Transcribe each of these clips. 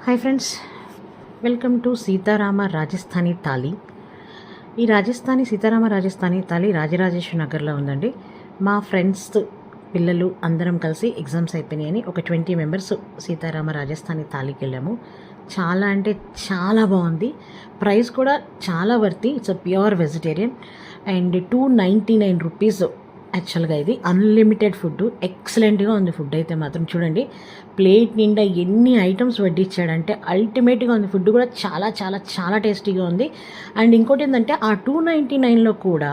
Hi friends, welcome to Sitarama Rajasthani thali. ఈ సీతారామ రాజస్థానీ థాలీ రాజరాజేశ్వరి నగర్లో ఉందండి. మా ఫ్రెండ్స్ పిల్లలు అందరం కలిసి ఎగ్జామ్స్ అయిపోయినాయని ఒక 20 మెంబర్స్ సీతారామ రాజస్థానీ థాలీకి వెళ్ళాము. చాలా అంటే చాలా బాగుంది. ప్రైస్ కూడా చాలా worthy. It's a pure vegetarian and 299 rupees. యాక్చువల్గా ఇది అన్లిమిటెడ్ ఫుడ్. ఎక్సలెంట్గా ఉంది ఫుడ్ అయితే మాత్రం. చూడండి, ప్లేట్ నిండా ఎన్ని ఐటమ్స్ వడ్డిచ్చాడంటే అల్టిమేట్గా ఉంది. ఫుడ్ కూడా చాలా చాలా చాలా టేస్టీగా ఉంది. అండ్ ఇంకోటి ఏంటంటే ఆ 299లో కూడా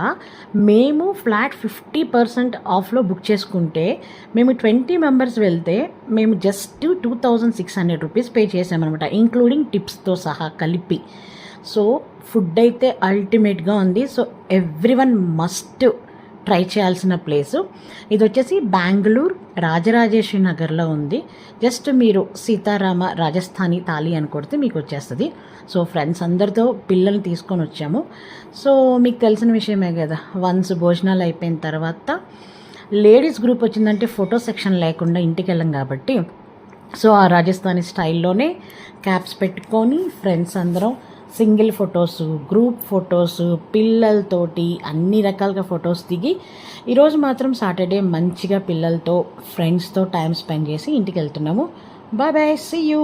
మేము ఫ్లాట్ 50% ఆఫ్లో బుక్ చేసుకుంటే మేము 20 మెంబర్స్ వెళ్తే మేము జస్ట్ 2600 రూపీస్ పే చేసామన్నమాట, ఇంక్లూడింగ్ టిప్స్తో సహా కలిపి. సో ఫుడ్ అయితే అల్టిమేట్గా ఉంది. సో ఎవ్రీవన్ మస్ట్ ట్రై చేయాల్సిన ప్లేసు. ఇది వచ్చేసి బెంగళూరు రాజరాజేశ్వరి నగర్లో ఉంది. జస్ట్ మీరు సీతారామ రాజస్థానీ థాలీ అని కొడితే మీకు వచ్చేస్తుంది. సో ఫ్రెండ్స్ అందరితో పిల్లల్ని తీసుకొని వచ్చాము. సో మీకు తెలిసిన విషయమే కదా, వన్స్ భోజనాలు అయిపోయిన తర్వాత లేడీస్ గ్రూప్ వచ్చిందంటే ఫోటో సెక్షన్ లేకుండా ఇంటికి వెళ్ళాం కాబట్టి, సో ఆ రాజస్థానీ స్టైల్లోనే క్యాప్స్ పెట్టుకొని ఫ్రెండ్స్ అందరం సింగిల్ ఫొటోస్, గ్రూప్ ఫొటోస్, పిల్లలతోటి అన్ని రకాలుగా ఫొటోస్ దిగి ఈరోజు మాత్రం సాటర్డే మంచిగా పిల్లలతో ఫ్రెండ్స్తో టైం స్పెండ్ చేసి ఇంటికి వెళ్తున్నాము. Bye bye, see you.